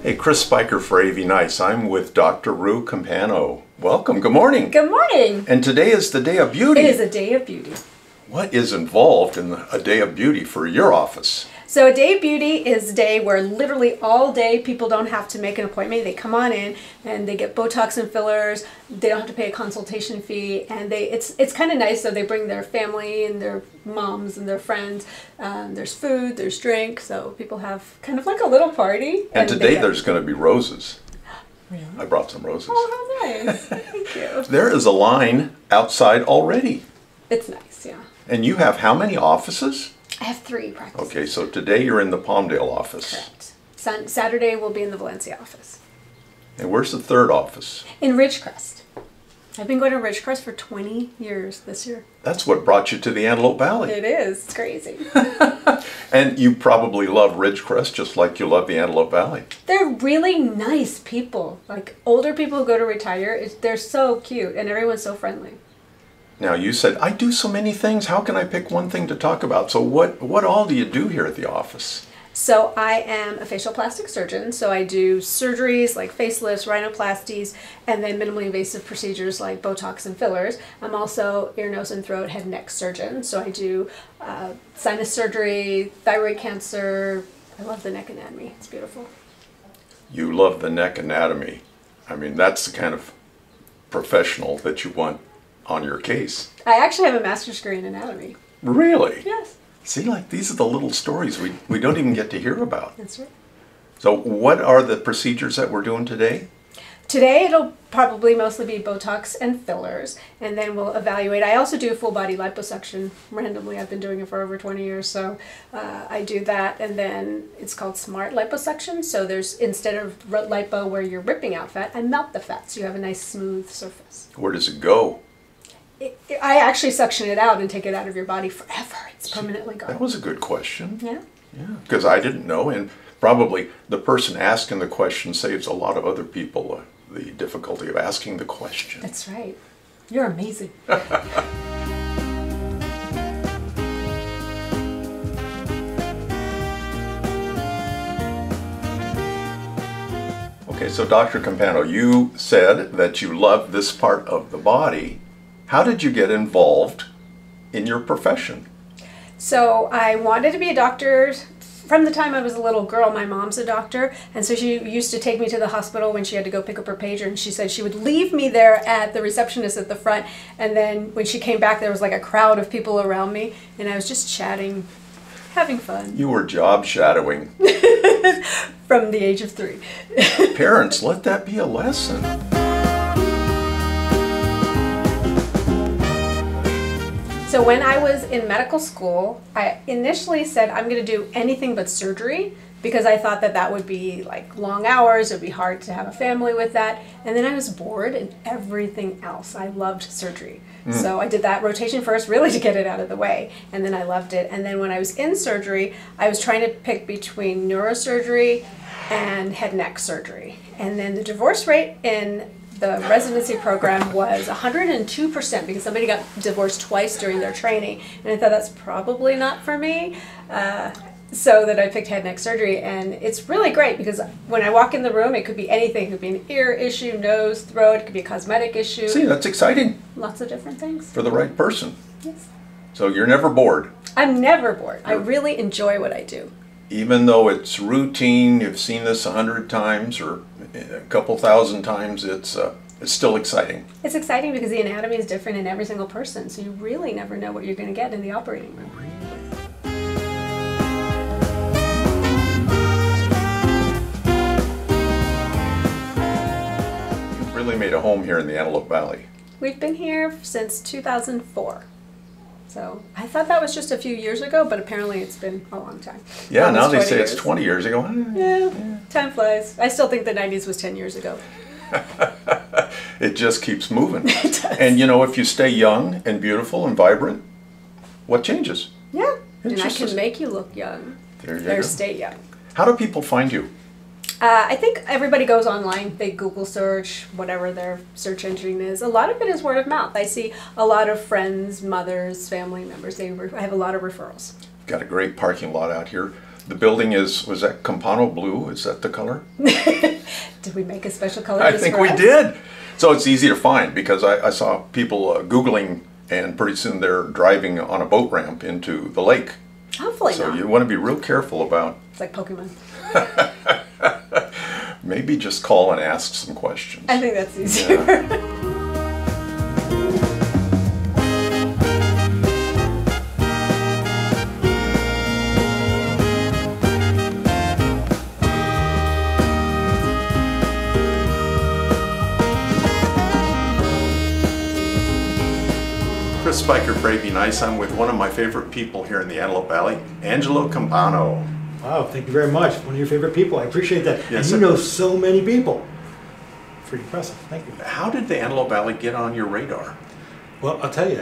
Hey, Chris Spicher for AV Nice. I'm with Dr. Ruwanthi Campano. Welcome. Good morning. Good morning. And today is the Day of Beauty. It is a day of beauty. What is involved in a Day of Beauty for your office? So a day of beauty is a day where literally all day people don't have to make an appointment. They come on in and they get Botox and fillers. They don't have to pay a consultation fee, and it's kind of nice. So they bring their family and their moms and their friends. There's food, there's drink, so people have kind of like a little party. And today there's going to be roses. Really? I brought some roses. Oh, how nice! Thank you. There is a line outside already. It's nice, yeah. And you have how many offices? I have 3 practices. Okay, so today you're in the Palmdale office. Correct. Saturday we'll be in the Valencia office. And where's the 3rd office? In Ridgecrest. I've been going to Ridgecrest for 20 years this year. That's what brought you to the Antelope Valley. It is. It's crazy. And you probably love Ridgecrest just like you love the Antelope Valley. They're really nice people. Like older people who go to retire, they're so cute and everyone's so friendly. Now you said, I do so many things, how can I pick one thing to talk about? So what all do you do here at the office? So I am a facial plastic surgeon, so I do surgeries like facelifts, rhinoplasties, and then minimally invasive procedures like Botox and fillers. I'm also ear, nose, and throat, head and neck surgeon, so I do sinus surgery, thyroid cancer. I love the neck anatomy, it's beautiful. You love the neck anatomy. I mean, that's the kind of professional that you want on your case. I actually have a master's degree in anatomy. Really? Yes. See, like these are the little stories we don't even get to hear about. That's right. So what are the procedures that we're doing today? Today it'll probably mostly be Botox and fillers, and then we'll evaluate. I also do full body liposuction randomly. I've been doing it for over 20 years, so I do that, and then it's called smart liposuction. So there's, instead of lipo where you're ripping out fat, I melt the fat so you have a nice smooth surface. Where does it go? I actually suction it out and take it out of your body forever. It's permanently gone. That was a good question. Yeah. Yeah, because I didn't know, and probably the person asking the question saves a lot of other people the difficulty of asking the question. That's right. You're amazing. Okay, so Dr. Campano, you said that you love this part of the body. How did you get involved in your profession? So I wanted to be a doctor from the time I was a little girl. My mom's a doctor, and so she used to take me to the hospital when she had to go pick up her pager, and she said she would leave me there at the receptionist at the front, and then when she came back there was like a crowd of people around me, and I was just chatting, having fun. You were job shadowing. From the age of 3. Parents, let that be a lesson. So when I was in medical school, I initially said I'm going to do anything but surgery because I thought that would be like long hours, it would be hard to have a family with that. And then I was bored in everything else. I loved surgery. So I did that rotation first really to get it out of the way, and then I loved it. And then when I was in surgery, I was trying to pick between neurosurgery and head and neck surgery. And then the divorce rate in the residency program was 102% because somebody got divorced twice during their training, and I thought that's probably not for me. So that I picked head and neck surgery, and it's really great because when I walk in the room, it could be anything. It could be an ear issue, nose, throat, it could be a cosmetic issue. See, that's exciting. Lots of different things. For the right person. Yes. So you're never bored. I'm never bored. I really enjoy what I do. Even though it's routine, you've seen this 100 times or a couple thousand times, it's still exciting. It's exciting because the anatomy is different in every single person, so you really never know what you're going to get in the operating room. You've really made a home here in the Antelope Valley. We've been here since 2004. So I thought that was just a few years ago, but apparently it's been a long time. Yeah, now they say it's 20 years ago. Yeah, time flies. I still think the 90s was 10 years ago. It just keeps moving. It does. And you know, if you stay young and beautiful and vibrant, what changes? Yeah, and I can make you look young. There you go. Or stay young. How do people find you? I think everybody goes online, they Google search, whatever their search engine is. A lot of it is word of mouth. I see a lot of friends, mothers, family members. I have a lot of referrals. Got a great parking lot out here. The building was that Campano blue? Is that the color? Did we make a special color? I think we did. So it's easy to find because I saw people Googling, and pretty soon they're driving on a boat ramp into the lake. Hopefully so not. You want to be real careful about. It's like Pokemon. Maybe just call and ask some questions. I think that's easier. Yeah. Spicher, Brady Nice. I'm with one of my favorite people here in the Antelope Valley, Angelo Campano. Wow, thank you very much. One of your favorite people. I appreciate that. Yes, and you know so many people. Pretty impressive. Thank you. How did the Antelope Valley get on your radar? Well, I'll tell you,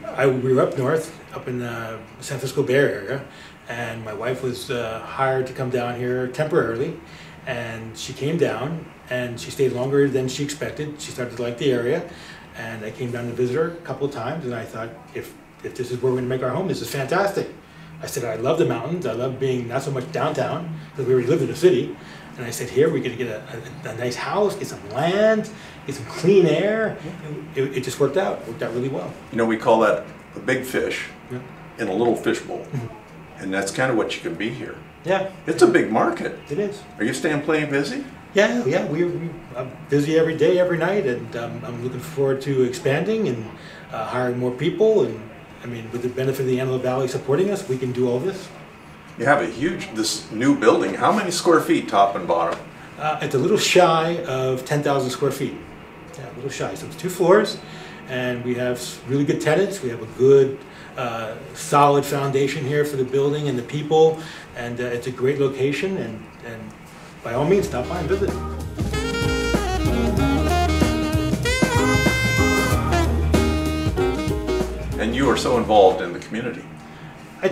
I grew up north, up in the San Francisco Bay Area, and my wife was hired to come down here temporarily, and she came down, and she stayed longer than she expected. She started to like the area. And I came down to visit her a couple of times, and I thought, if this is where we're going to make our home, this is fantastic. I said, I love the mountains. I love being not so much downtown, because we already lived in the city. And I said, here, we're going to get a nice house, get some land, get some clean air. It just worked out. It worked out really well. You know, we call that a big fish in a little fish bowl. Mm-hmm. And that's kind of what you can be here. Yeah. It's a big market. It is. Are you staying plenty busy? Yeah, I'm busy every day, every night, and I'm looking forward to expanding and hiring more people. And I mean, with the benefit of the Antelope Valley supporting us, we can do all this. You have this new building. How many square feet, top and bottom? It's a little shy of 10,000 square feet. Yeah, a little shy. So it's 2 floors, and we have really good tenants. We have a good, solid foundation here for the building and the people, and it's a great location. And by all means, stop by and visit. And you are so involved in the community. I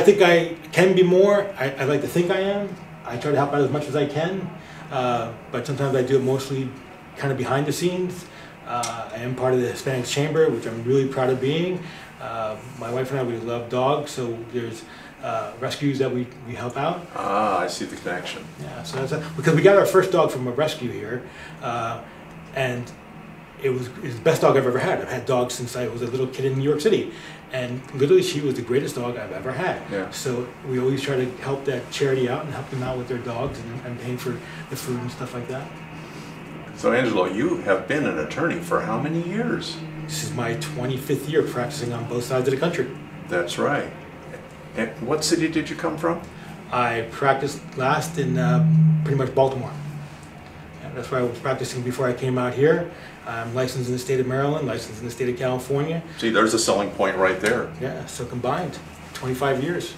think I can be more. I like to think I am. I try to help out as much as I can, but sometimes I do it mostly kind of behind the scenes. I am part of the Hispanics Chamber, which I'm really proud of being. My wife and I, we love dogs, so there's rescues that we help out. Ah, I see the connection. Yeah, so that's because we got our first dog from a rescue here, and it was the best dog I've ever had. I've had dogs since I was a little kid in New York City, and literally she was the greatest dog I've ever had. Yeah. So we always try to help that charity out and help them out with their dogs and paying for the food and stuff like that. So Angelo, you have been an attorney for how many years? This is my 25th year practicing on both sides of the country. That's right. And what city did you come from? I practiced last in pretty much Baltimore. And that's where I was practicing before I came out here. I'm licensed in the state of Maryland, licensed in the state of California. See, there's a selling point right there. Yeah, so combined, 25 years.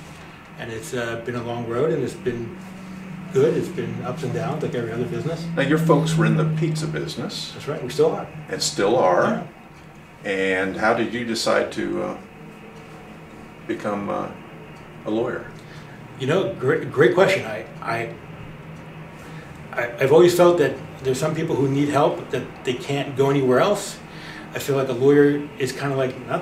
And it's been a long road, and it's been good. It's been ups and downs like every other business. Now, your folks were in the pizza business. That's right, we still are. And still are. Yeah. And how did you decide to become a lawyer? You know, great question. I've always felt that there's some people who need help, that they can't go anywhere else. I feel like a lawyer is kind of like, not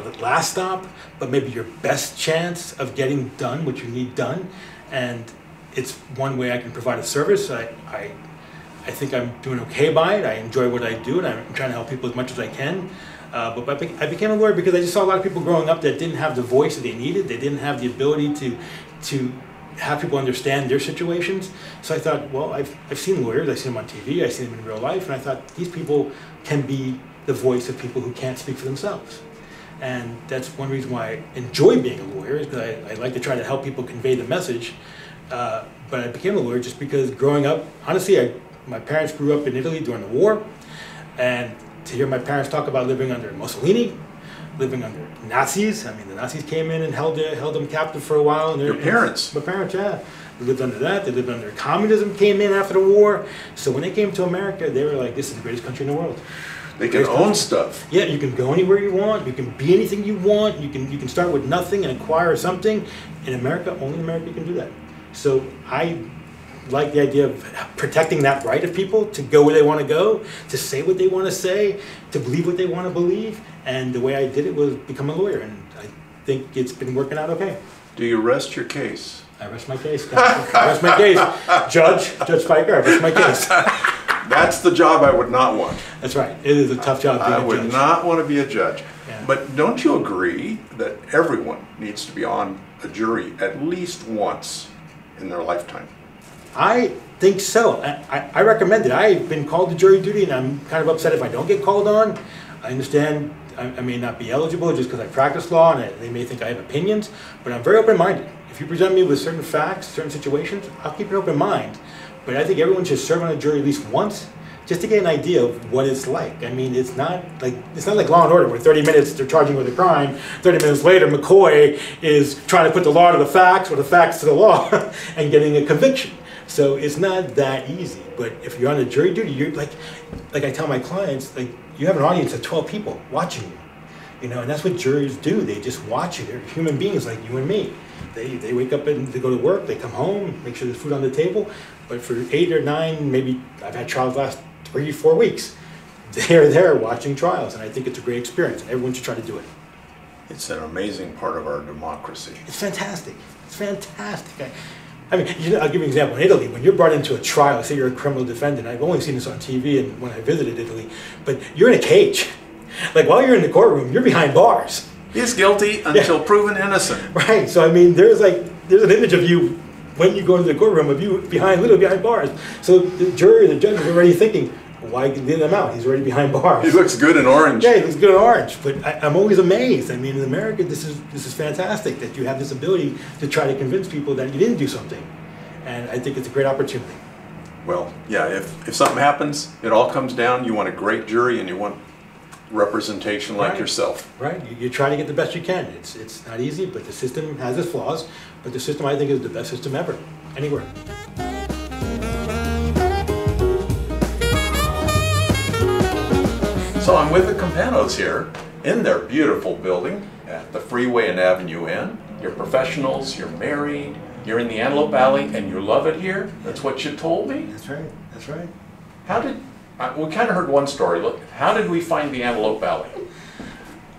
the last stop, but maybe your best chance of getting done what you need done. And it's one way I can provide a service. I think I'm doing okay by it. I enjoy what I do, and I'm trying to help people as much as I can. But I became a lawyer because I just saw a lot of people growing up that didn't have the voice that they needed. They didn't have the ability to have people understand their situations. So I thought, well, I've seen lawyers, I've seen them on TV, I've seen them in real life, and I thought these people can be the voice of people who can't speak for themselves. And that's one reason why I enjoy being a lawyer, is because I like to try to help people convey the message. But I became a lawyer just because growing up, honestly, my parents grew up in Italy during the war, and to hear my parents talk about living under Mussolini, living under Nazis. I mean, the Nazis came in and held them captive for a while. And your parents? My parents, yeah. They lived under that. They lived under communism, came in after the war. So when they came to America, they were like, this is the greatest country in the world. They can own stuff. Yeah, you can go anywhere you want. You can be anything you want. You can start with nothing and acquire something. In America, only in America can do that. So I like the idea of protecting that right of people to go where they want to go, to say what they want to say, to believe what they want to believe. And the way I did it was become a lawyer, and I think it's been working out okay. Do you rest your case? I rest my case. I rest my case. Judge Spicher, I rest my case. That's the job I would not want. That's right. It is a tough job being a judge. I would not want to be a judge. Yeah. But don't you agree that everyone needs to be on a jury at least once in their lifetime? I think so. I recommend it. I've been called to jury duty, and I'm kind of upset if I don't get called on. I understand I may not be eligible just because I practice law, and they may think I have opinions, but I'm very open-minded. If you present me with certain facts, certain situations, I'll keep an open mind. But I think everyone should serve on a jury at least once, just to get an idea of what it's like. I mean, it's not like Law and Order, where 30 minutes they're charging with a crime, 30 minutes later McCoy is trying to put the law to the facts or the facts to the law and getting a conviction. So it's not that easy. But if you're on a jury duty, you're like I tell my clients, like, you have an audience of 12 people watching you. You know, and that's what jurors do. They just watch you. They're human beings like you and me. They wake up and they go to work, they come home, make sure there's food on the table. But for 8 or 9, maybe I've had trials last 3 or 4 weeks, they're there watching trials, and I think it's a great experience, and everyone should try to do it. It's an amazing part of our democracy. It's fantastic. It's fantastic. I mean, I'll give you an example. In Italy, when you're brought into a trial, say you're a criminal defendant, I've only seen this on TV and when I visited Italy, but you're in a cage. Like, while you're in the courtroom, you're behind bars. He's guilty until proven innocent. Right. So I mean, there's an image of you when you go into the courtroom of you literally behind bars. So the jury, the judge is already thinking, why let him out? He's already behind bars. He looks good in orange. Yeah, he looks good in orange. But I'm always amazed. I mean, in America, this is fantastic that you have this ability to try to convince people that you didn't do something, and I think it's a great opportunity. Well, yeah. If something happens, it all comes down. You want a great jury, and you want representation like yourself. Right. You try to get the best you can. It's not easy, but the system has its flaws. But the system, I think, is the best system ever, anywhere. So I'm with the Campanos here in their beautiful building at the Freeway and Avenue N. You're professionals, you're married, you're in the Antelope Valley, and you love it here. That's what you told me? That's right. That's right. How did... we kind of heard one story. Look, how did we find the Antelope Valley?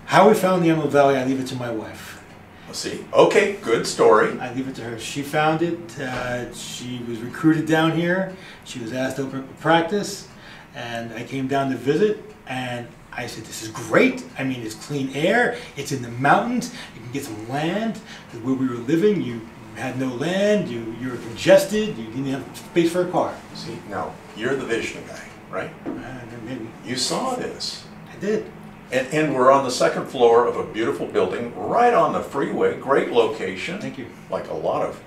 How we found the Antelope Valley, I leave it to my wife. Let's see. Okay, good story. I leave it to her. She found it. She was recruited down here. She was asked to open up a practice, and I came down to visit, and I said, this is great. I mean, it's clean air. It's in the mountains. You can get some land. Where we were living, you had no land. You were congested. You didn't have space for a car. See, now, you're the vision guy, right? Maybe. You saw this. I did. And we're on the second floor of a beautiful building right on the freeway. Great location. Thank you. Like a lot of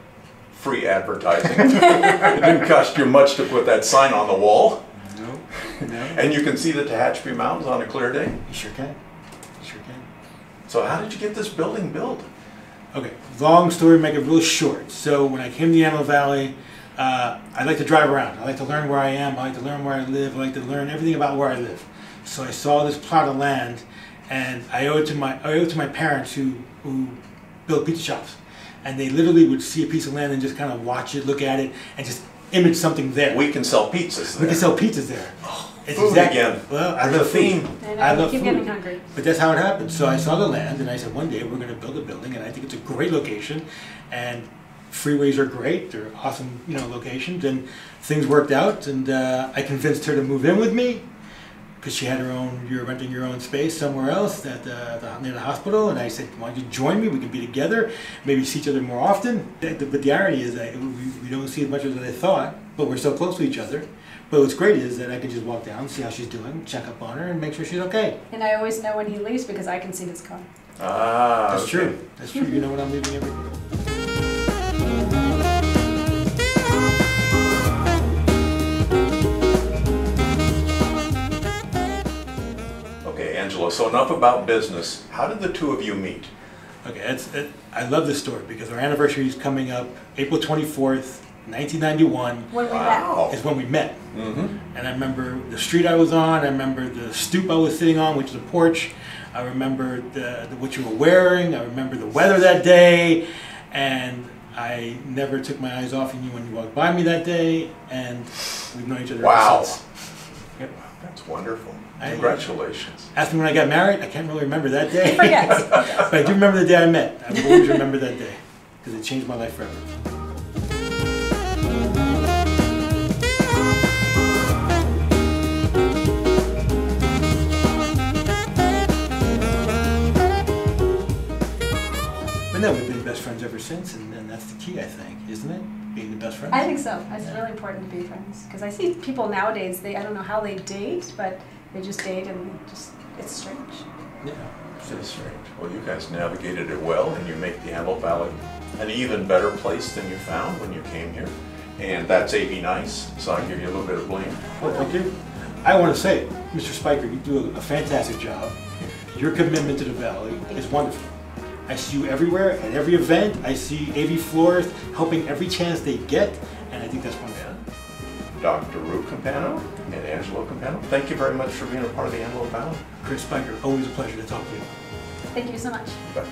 free advertising. It didn't cost you much to put that sign on the wall. No. And you can see the Tehachapi Mountains on a clear day. You sure can. You sure can. So how did you get this building built? Okay, long story, make it real short. So when I came to the Antelope Valley, I like to drive around. I like to learn where I am. I like to learn where I live. I like to learn everything about where I live. So I saw this plot of land, and I owe it to my parents who built pizza shops, and they literally would see a piece of land and just kind of watch it, look at it, and just image something there. We can sell pizzas there. We can sell pizzas there. Oh, it's food again. Well, I love food. I love food. Getting hungry. But that's how it happened. So I saw the land, and I said, one day we're going to build a building, and I think it's a great location, and freeways are great. They're awesome, locations, and things worked out, and I convinced her to move in with me, because she had her own, you're renting your own space somewhere else near the hospital, and I said, why don't you join me, we can be together, maybe see each other more often. But the irony is that we don't see as much as I thought, but we're so close to each other. But what's great is that I can just walk down, see how she's doing, check up on her, and make sure she's okay. And I always know when he leaves because I can see his car. Ah, That's true. That's true. You know when I'm leaving every day. Angelo, so enough about business. How did the two of you meet? Okay, I love this story because our anniversary is coming up April 24th, 1991. When we met. Is when we met. Mm-hmm. And I remember the street I was on. I remember the stoop I was sitting on, which is a porch. I remember what you were wearing. I remember the weather that day. And I never took my eyes off of you when you walked by me that day. And we've known each other ever since. Yep. That's wonderful. Congratulations. Ask me when I got married. I can't really remember that day. Yes. But I do remember the day I met. I will always remember that day. because it changed my life forever. But no, we've been best friends ever since, and that's the key, I think, isn't it? Being the best friends. I think so. It's really important to be friends because I see people nowadays. I don't know how they date, but they just date and it's strange. Yeah. So strange. Well, you guys navigated it well, and you make the Antelope Valley an even better place than you found when you came here. And that's A.V. Nice, so I'll give you a little bit of blame. Well, thank you. I want to say, Mr. Spicher, you do a fantastic job. Your commitment to the Valley is wonderful. I see you everywhere, at every event. I see A.V. Florist helping every chance they get, and I think that's wonderful. Dr. Ruwanthi Campano and Angelo Campano, thank you very much for being a part of the Antelope Valley. Chris Spicher, always a pleasure to talk to you. Thank you so much. Bye.